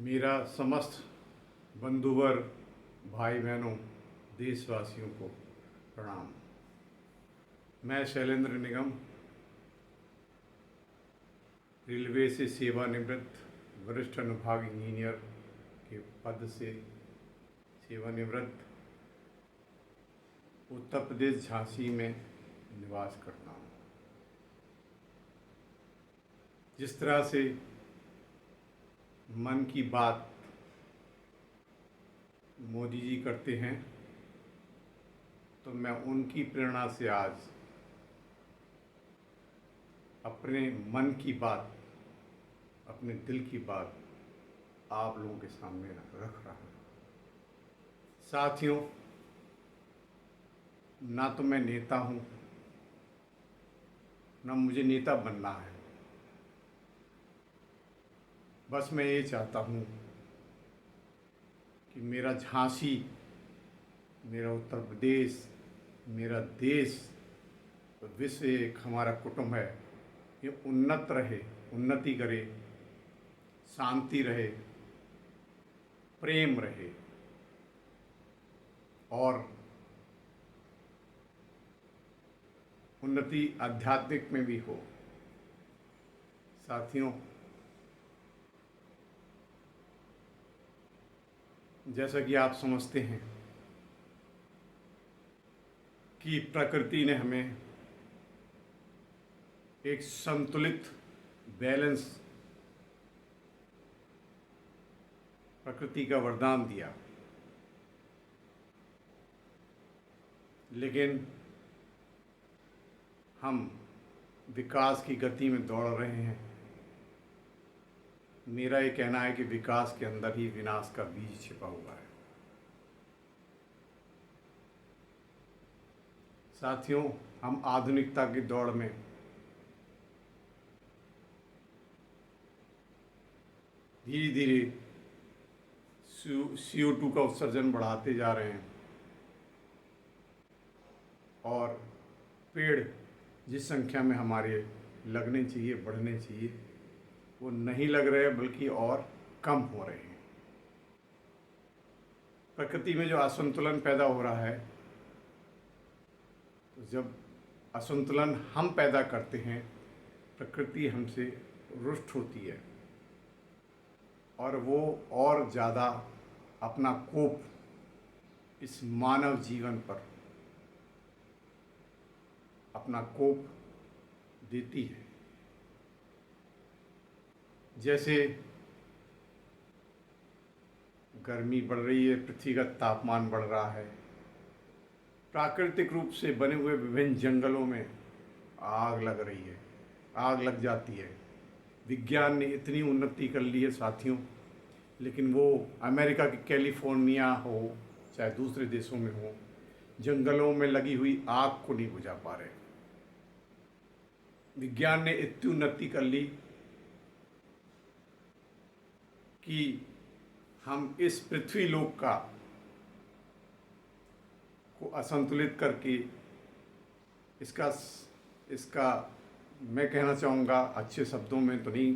मेरा समस्त बंधुवर भाई बहनों देशवासियों को प्रणाम। मैं शैलेंद्र निगम रेलवे से सेवानिवृत्त वरिष्ठ अनुभाग इंजीनियर के पद से सेवानिवृत्त उत्तर प्रदेश झांसी में निवास करता हूँ। जिस तरह से मन की बात मोदी जी करते हैं, तो मैं उनकी प्रेरणा से आज अपने मन की बात, अपने दिल की बात आप लोगों के सामने रख रहा हूँ। साथियों, ना तो मैं नेता हूँ, ना मुझे नेता बनना है। बस मैं ये चाहता हूँ कि मेरा झांसी, मेरा उत्तर प्रदेश, मेरा देश, विश्व एक हमारा कुटुंब है, ये उन्नत रहे, उन्नति करे, शांति रहे, प्रेम रहे और उन्नति आध्यात्मिक में भी हो। साथियों, जैसा कि आप समझते हैं कि प्रकृति ने हमें एक संतुलित बैलेंस, प्रकृति का वरदान दिया, लेकिन हम विकास की गति में दौड़ रहे हैं। मेरा ये कहना है कि विकास के अंदर ही विनाश का बीज छिपा हुआ है। साथियों, हम आधुनिकता की दौड़ में धीरे धीरे CO2 का उत्सर्जन बढ़ाते जा रहे हैं और पेड़ जिस संख्या में हमारे लगने चाहिए, बढ़ने चाहिए, वो नहीं लग रहे हैं, बल्कि और कम हो रहे हैं। प्रकृति में जो असंतुलन पैदा हो रहा है, तो जब असंतुलन हम पैदा करते हैं, प्रकृति हमसे रुष्ट होती है और वो और ज़्यादा अपना कोप इस मानव जीवन पर अपना कोप देती है। जैसे गर्मी बढ़ रही है, पृथ्वी का तापमान बढ़ रहा है, प्राकृतिक रूप से बने हुए विभिन्न जंगलों में आग लग रही है, आग लग जाती है। विज्ञान ने इतनी उन्नति कर ली है साथियों, लेकिन वो अमेरिका की कैलिफोर्निया हो चाहे दूसरे देशों में हो, जंगलों में लगी हुई आग को नहीं बुझा पा रहे। विज्ञान ने इतनी उन्नति कर ली कि हम इस पृथ्वी लोक को असंतुलित करके इसका मैं कहना चाहूँगा, अच्छे शब्दों में तो नहीं,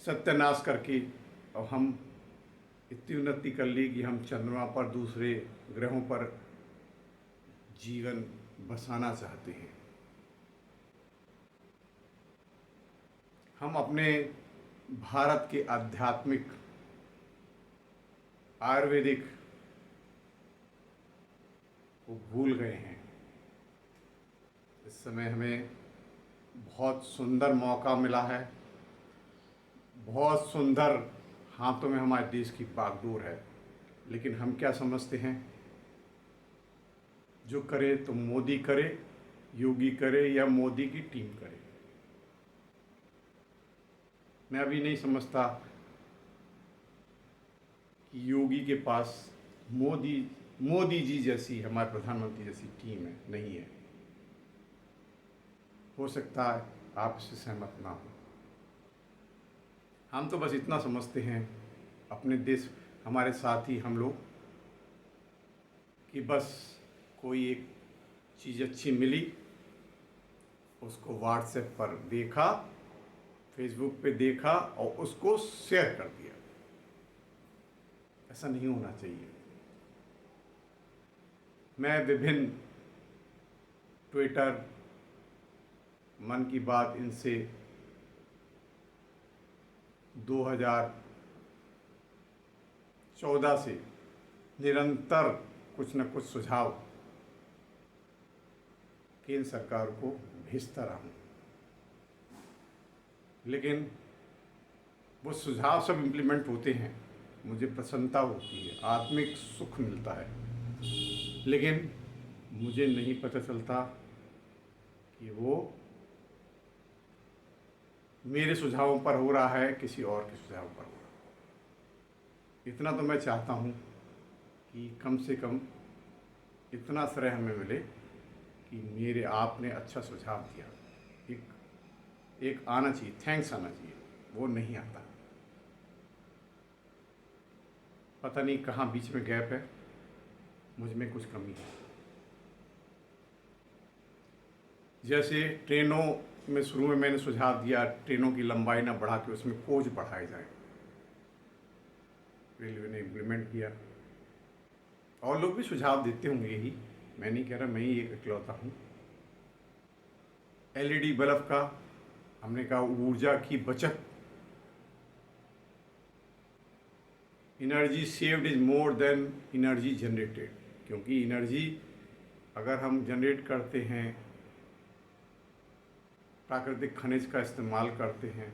सत्यानाश करके, और हम इतनी उन्नति कर ली कि हम चंद्रमा पर, दूसरे ग्रहों पर जीवन बसाना चाहते हैं। हम अपने भारत के आध्यात्मिक, आयुर्वेदिक को भूल गए हैं। इस समय हमें बहुत सुंदर मौका मिला है, बहुत सुंदर हाथों में हमारे देश की बागडोर है, लेकिन हम क्या समझते हैं, जो करे तो मोदी करे, योगी करे या मोदी की टीम करे। मैं अभी नहीं समझता कि योगी के पास मोदी जी जैसी, हमारे प्रधानमंत्री जैसी टीम है, नहीं है। हो सकता है आप इससे सहमत ना हो। हम तो बस इतना समझते हैं, अपने देश, हमारे साथ ही हम लोग, कि बस कोई एक चीज़ अच्छी मिली, उसको व्हाट्सएप पर देखा, फेसबुक पे देखा और उसको शेयर कर दिया। ऐसा नहीं होना चाहिए। मैं विभिन्न ट्विटर, मन की बात, इनसे 2014 से निरंतर कुछ न कुछ सुझाव केंद्र सरकार को भेजता रहा हूँ, लेकिन वो सुझाव सब इम्प्लीमेंट होते हैं, मुझे प्रसन्नता होती है, आत्मिक सुख मिलता है, लेकिन मुझे नहीं पता चलता कि वो मेरे सुझावों पर हो रहा है, किसी और के सुझावों पर हो रहा है। इतना तो मैं चाहता हूँ कि कम से कम इतना श्रेय हमें मिले कि मेरे आपने अच्छा सुझाव दिया, एक आना चाहिए, थैंक्स आना चाहिए, वो नहीं आता। पता नहीं कहाँ बीच में गैप है, मुझ में कुछ कमी है। जैसे ट्रेनों में शुरू में मैंने सुझाव दिया, ट्रेनों की लंबाई ना बढ़ा के उसमें कोच बढ़ाए जाए, रेलवे ने इम्प्लीमेंट किया। और लोग भी सुझाव देते होंगे यही, मैं नहीं कह रहा मैं ही एक इकलौता हूँ। एलईडी बल्ब का हमने कहा ऊर्जा की बचत, energy saved is more than energy generated, क्योंकि एनर्जी अगर हम जनरेट करते हैं, प्राकृतिक खनिज का इस्तेमाल करते हैं,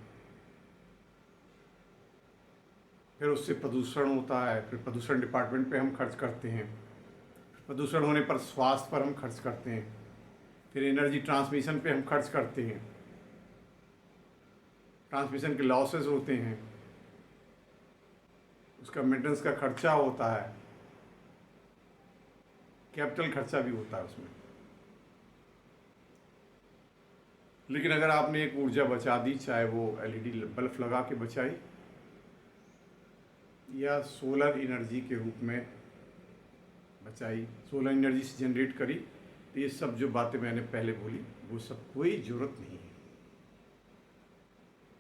फिर उससे प्रदूषण होता है, फिर प्रदूषण डिपार्टमेंट पे हम खर्च करते हैं, प्रदूषण होने पर स्वास्थ्य पर हम खर्च करते हैं, फिर एनर्जी ट्रांसमिशन पे हम खर्च करते हैं, ट्रांसमिशन के लॉसेस होते हैं, उसका मेंटेनेंस का खर्चा होता है, कैपिटल खर्चा भी होता है उसमें। लेकिन अगर आपने एक ऊर्जा बचा दी, चाहे वो एलईडी बल्ब लगा के बचाई या सोलर एनर्जी के रूप में बचाई, सोलर एनर्जी से जनरेट करी, तो ये सब जो बातें मैंने पहले बोली वो सब कोई ज़रूरत नहीं है।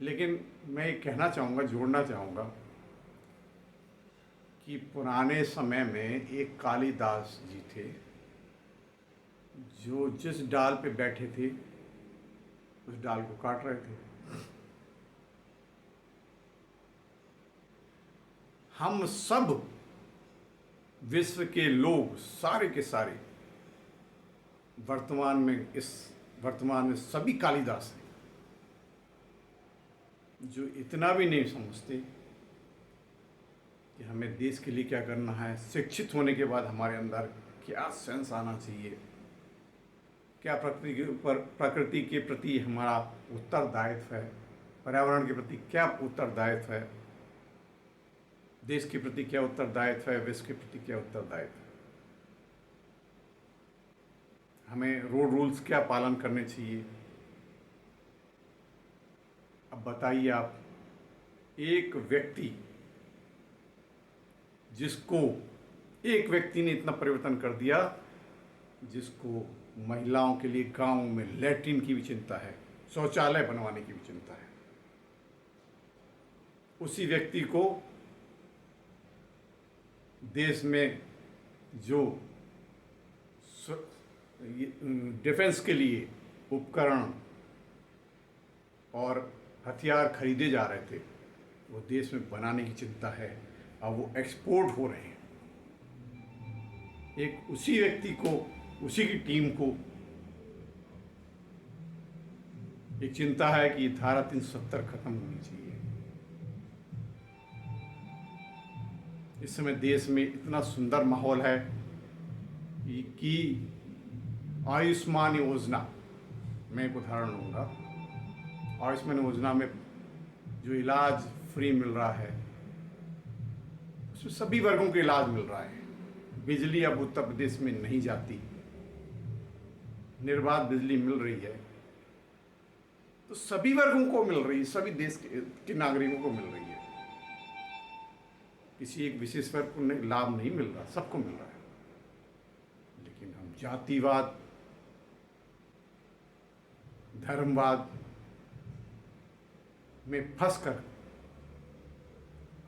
लेकिन मैं ये कहना चाहूँगा, जोड़ना चाहूँगा कि पुराने समय में एक कालिदास जी थे जो जिस डाल पे बैठे थे उस डाल को काट रहे थे। हम सब विश्व के लोग सारे के सारे वर्तमान में सभी कालिदास हैं, जो इतना भी नहीं समझते कि हमें देश के लिए क्या करना है, शिक्षित होने के बाद हमारे अंदर क्या सेंस आना चाहिए, क्या प्रकृति के प्रति हमारा उत्तरदायित्व है, पर्यावरण के प्रति क्या उत्तरदायित्व है, देश के प्रति क्या उत्तरदायित्व है, विश्व के प्रति क्या उत्तरदायित्व है, हमें रोड रूल्स क्या पालन करने चाहिए। अब बताइए आप, एक व्यक्ति ने इतना परिवर्तन कर दिया, जिसको महिलाओं के लिए गांव में लैट्रिन की भी चिंता है, शौचालय बनवाने की भी चिंता है, उसी व्यक्ति को देश में जो डिफेंस के लिए उपकरण और हथियार खरीदे जा रहे थे, वो देश में बनाने की चिंता है, और वो एक्सपोर्ट हो रहे हैं। एक उसी व्यक्ति को, उसी की टीम को एक चिंता है कि धारा 370 खत्म होनी चाहिए। इस समय देश में इतना सुंदर माहौल है कि आयुष्मान योजना, मैं एक उदाहरण लूँगा, आयुष्मान योजना में जो इलाज फ्री मिल रहा है, उसमें सभी वर्गों के इलाज मिल रहा है। बिजली अब उत्तर प्रदेश में नहीं जाती, निर्बाध बिजली मिल रही है, तो सभी वर्गों को मिल रही है, सभी देश के नागरिकों को मिल रही है, किसी एक विशेष वर्ग को लाभ नहीं मिल रहा, सबको मिल रहा है। लेकिन हम जातिवाद, धर्मवाद में फंसकर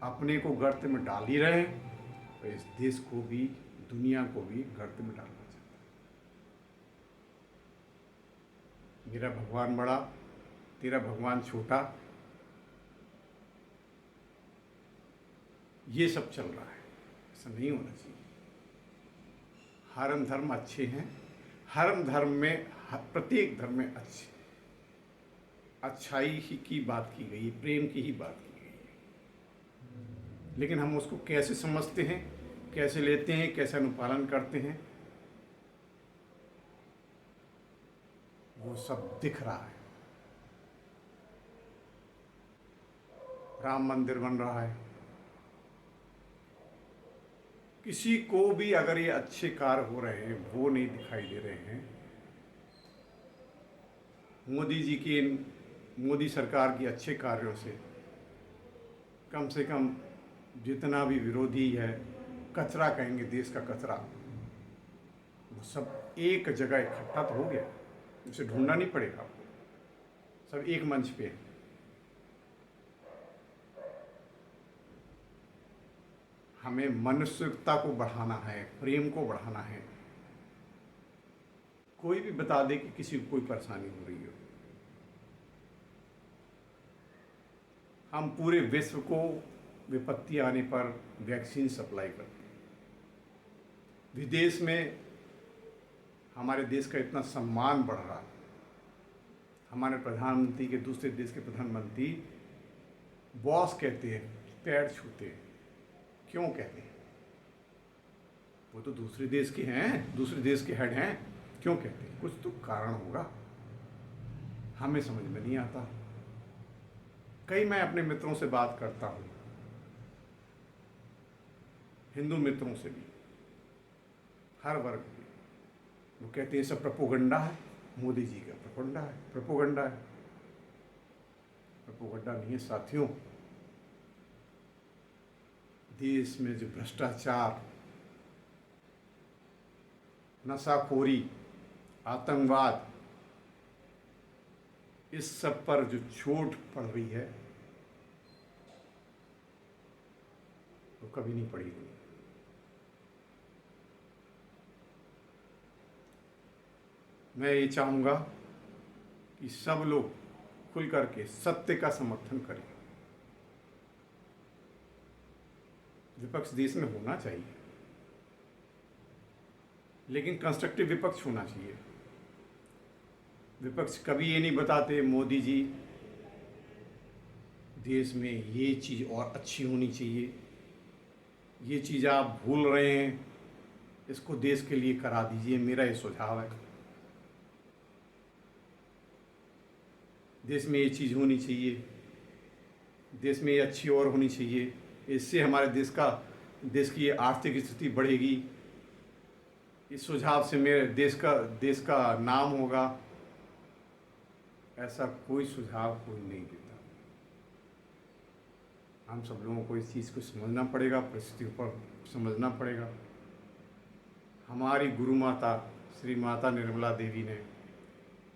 अपने को गर्त में डाल ही रहे हैं, और इस देश को भी, दुनिया को भी गर्त में डालना चाहता है। मेरा भगवान बड़ा, तेरा भगवान छोटा, ये सब चल रहा है। ऐसा नहीं होना चाहिए। हर धर्म अच्छे हैं, हर धर्म में, प्रत्येक धर्म में अच्छाई ही की बात की गई, प्रेम की ही बात की गई है। लेकिन हम उसको कैसे समझते हैं, कैसे लेते हैं, कैसे अनुपालन करते हैं, वो सब दिख रहा है। राम मंदिर बन रहा है। किसी को भी अगर ये अच्छे कार्य हो रहे हैं, वो नहीं दिखाई दे रहे हैं। मोदी सरकार की अच्छे कार्यों से कम जितना भी विरोधी है, कचरा कहेंगे, देश का कचरा, वो सब एक जगह इकट्ठा तो हो गया। उसे ढूंढना नहीं पड़ेगा आपको, सब एक मंच पे है। हमें मनुष्यता को बढ़ाना है, प्रेम को बढ़ाना है। कोई भी बता दे कि किसी को कोई परेशानी हो रही हो, हम पूरे विश्व को विपत्ति आने पर वैक्सीन सप्लाई करते हैं। विदेश में हमारे देश का इतना सम्मान बढ़ रहा है। हमारे प्रधानमंत्री के दूसरे देश के प्रधानमंत्री बॉस कहते हैं, पैर छूते हैं। क्यों कहते हैं? वो तो दूसरे देश के हैं, दूसरे देश के हेड हैं, क्यों कहते हैं? कुछ तो कारण होगा, हमें समझ में नहीं आता। कई मैं अपने मित्रों से बात करता हूँ, हिंदू मित्रों से भी, हर वर्ग के, वो कहते हैं सब प्रोपोगंडा है, मोदी जी का प्रोपोगंडा है। प्रोपोगंडा नहीं है साथियों। देश में जो भ्रष्टाचार, नशाखोरी, आतंकवाद, इस सब पर जो चोट पड़ रही है, वो कभी नहीं पड़ी हुई। मैं ये चाहूँगा कि सब लोग खुल करके सत्य का समर्थन करें। विपक्ष देश में होना चाहिए, लेकिन कंस्ट्रक्टिव विपक्ष होना चाहिए। विपक्ष कभी ये नहीं बताते मोदी जी देश में ये चीज़ और अच्छी होनी चाहिए, ये चीज़ आप भूल रहे हैं, इसको देश के लिए करा दीजिए, मेरा ये सुझाव है। देश में ये चीज़ होनी चाहिए, देश में ये अच्छी और होनी चाहिए, इससे हमारे देश की आर्थिक स्थिति बढ़ेगी, इस सुझाव से मेरे देश का नाम होगा। ऐसा कोई सुझाव कोई नहीं देता। हम सब लोगों को इस चीज़ को समझना पड़ेगा, परिस्थितियों पर समझना पड़ेगा। हमारी गुरु माता श्री माता निर्मला देवी ने,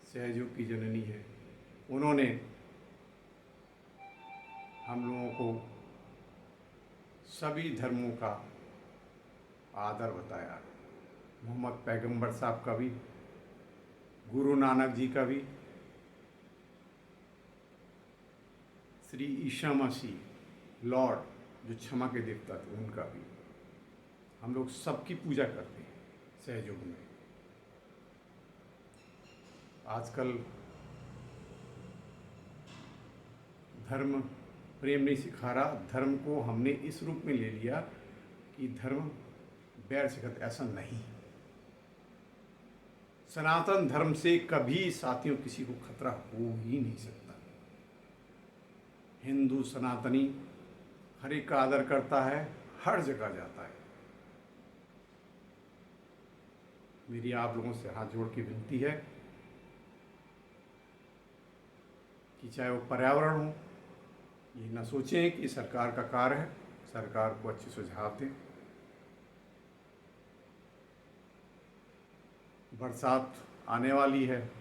सहयोग की जननी है, उन्होंने हम लोगों को सभी धर्मों का आदर बताया। मोहम्मद पैगंबर साहब का भी, गुरु नानक जी का भी, श्री ईसा मसीह लॉर्ड जो क्षमा के देवता थे, उनका भी। हम लोग सबकी पूजा करते हैं सहयोग में। आजकल धर्म प्रेम नहीं सिखा रहा, धर्म को हमने इस रूप में ले लिया कि धर्म बैर सिखत, ऐसा नहीं। सनातन धर्म से कभी साथियों किसी को खतरा हो ही नहीं सकता। हिंदू सनातनी हर एक का आदर करता है, हर जगह जाता है। मेरी आप लोगों से हाथ जोड़ के विनती है कि चाहे वो पर्यावरण हो, ये न सोचें कि सरकार का कार्य है, सरकार को अच्छे सुझाव दें। बरसात आने वाली है,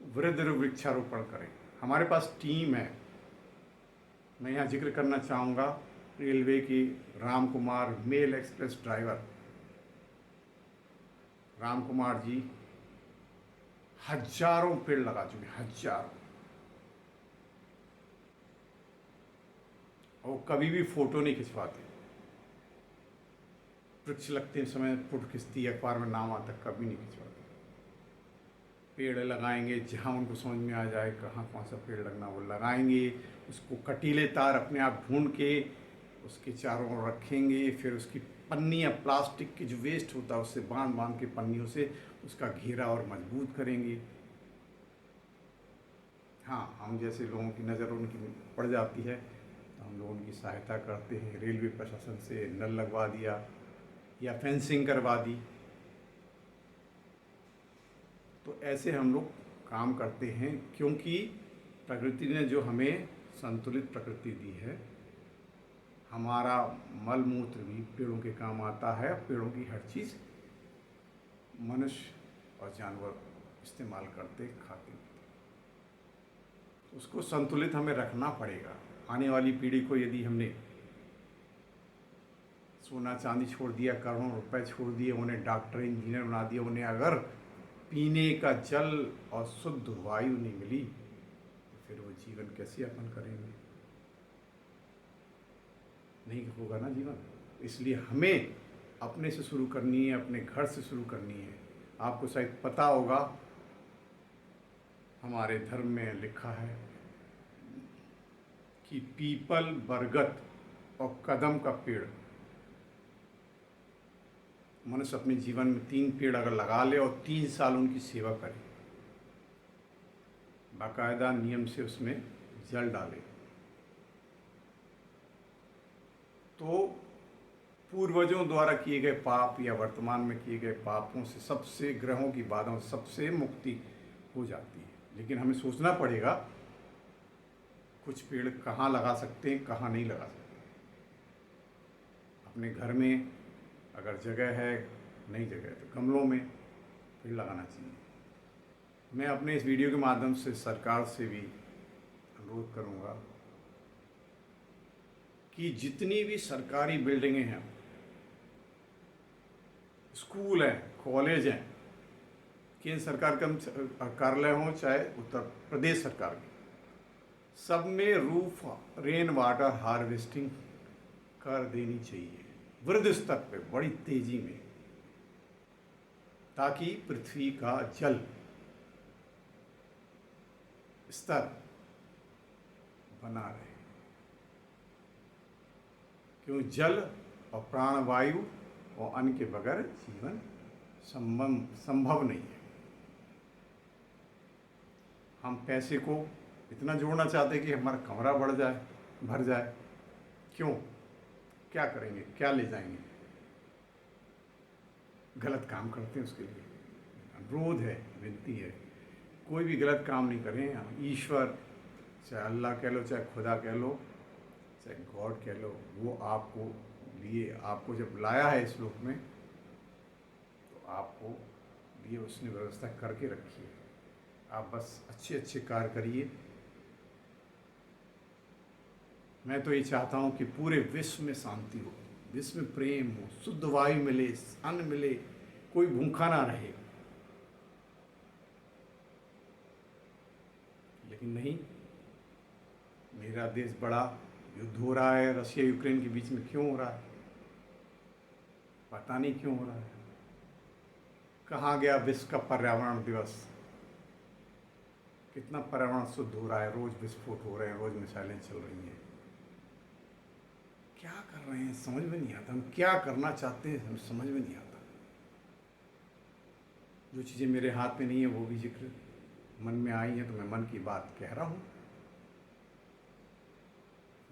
वृक्ष वृक्षारोपण करें। हमारे पास टीम है। मैं यहाँ जिक्र करना चाहूँगा रेलवे की Ram Kumar mail express driver Ram Kumar ji हजारों पेड़ लगा चुके, हजारों। और कभी भी फोटो नहीं खिंचवाते। वृक्ष लगते समय फोटो खिंचती है, अखबार में नाम आता, कभी नहीं खिंचवाते। पेड़ लगाएंगे जहाँ उनको समझ में आ जाए कहाँ कौन सा पेड़ लगना वो लगाएंगे। उसको कटीले तार अपने आप ढूंढ के उसके चारों ओर रखेंगे। फिर उसकी पन्नी या प्लास्टिक की जो वेस्ट होता है उससे बांध बांध के पन्नियों से उसका घेरा और मजबूत करेंगे। हाँ, हम जैसे लोगों की नज़र उनकी पड़ जाती है तो हम लोग उनकी सहायता करते हैं। रेलवे प्रशासन से नल लगवा दिया या फेंसिंग करवा दी। तो ऐसे हम लोग काम करते हैं, क्योंकि प्रकृति ने जो हमें संतुलित प्रकृति दी है, हमारा मल मूत्र भी पेड़ों के काम आता है। पेड़ों की हर चीज़ मनुष्य और जानवर इस्तेमाल करते खाते, उसको संतुलित हमें रखना पड़ेगा। आने वाली पीढ़ी को यदि हमने सोना चांदी छोड़ दिया, करोड़ों रुपए छोड़ दिए, उन्हें डॉक्टर इंजीनियर बना दिया, उन्हें अगर पीने का जल और शुद्ध वायु नहीं मिली तो फिर वो जीवन कैसे यापन करेंगे? नहीं होगा ना जीवन। इसलिए हमें अपने से शुरू करनी है, अपने घर से शुरू करनी है। आपको शायद पता होगा, हमारे धर्म में लिखा है कि पीपल, बरगद और कदम का पेड़, मनुष्य अपने जीवन में 3 पेड़ अगर लगा ले और 3 साल उनकी सेवा करे, बाकायदा नियम से उसमें जल डाले, तो पूर्वजों द्वारा किए गए पाप या वर्तमान में किए गए पापों से, सबसे ग्रहों की बाधाओं से सबसे मुक्ति हो जाती है। लेकिन हमें सोचना पड़ेगा कुछ पेड़ कहाँ लगा सकते हैं, कहाँ नहीं लगा सकते। अपने घर में अगर जगह है, नहीं जगह है तो गमलों में पेड़ लगाना चाहिए। मैं अपने इस वीडियो के माध्यम से सरकार से भी अनुरोध करूंगा कि जितनी भी सरकारी बिल्डिंगें हैं, स्कूल हैं, कॉलेज हैं, केंद्र सरकार का कार्यालय हो चाहे उत्तर प्रदेश सरकार के, सब में रूफ रेन वाटर हार्वेस्टिंग कर देनी चाहिए वृहद स्तर पे, बड़ी तेजी में, ताकि पृथ्वी का जल स्तर बना रहे। क्यों? जल और प्राणवायु और अन्न के बगैर जीवन संभव नहीं है। हम पैसे को इतना जोड़ना चाहते हैं कि हमारा कमरा भर जाए। क्यों? क्या करेंगे, क्या ले जाएंगे? गलत काम करते हैं उसके लिए। अनुरोध है, विनती है, कोई भी गलत काम नहीं करें। ईश्वर, चाहे अल्लाह कह लो, चाहे खुदा कह लो, चाहे गॉड कह लो, वो आपको जब लाया है इस लोक में तो आपको लिए उसने व्यवस्था करके रखी है। आप बस अच्छे अच्छे कार्य करिए। मैं तो ये चाहता हूँ कि पूरे विश्व में शांति हो, विश्व में प्रेम हो, शुद्ध वायु मिले, अन्न मिले, कोई भूखा ना रहे। लेकिन नहीं, मेरा देश बड़ा युद्ध हो रहा है, रशिया यूक्रेन के बीच में क्यों हो रहा है? पता नहीं क्यों हो रहा है। कहाँ गया विश्व का पर्यावरण दिवस? कितना पर्यावरण शुद्ध हो रहा है, रोज विस्फोट हो रहे हैं, रोज मिसाइलें चल रही हैं। क्या कर रहे हैं समझ में नहीं आता। हम क्या करना चाहते हैं हमें समझ में नहीं आता। जो चीज़ें मेरे हाथ में नहीं है वो भी जिक्र मन में आई है तो मैं मन की बात कह रहा हूँ।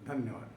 धन्यवाद।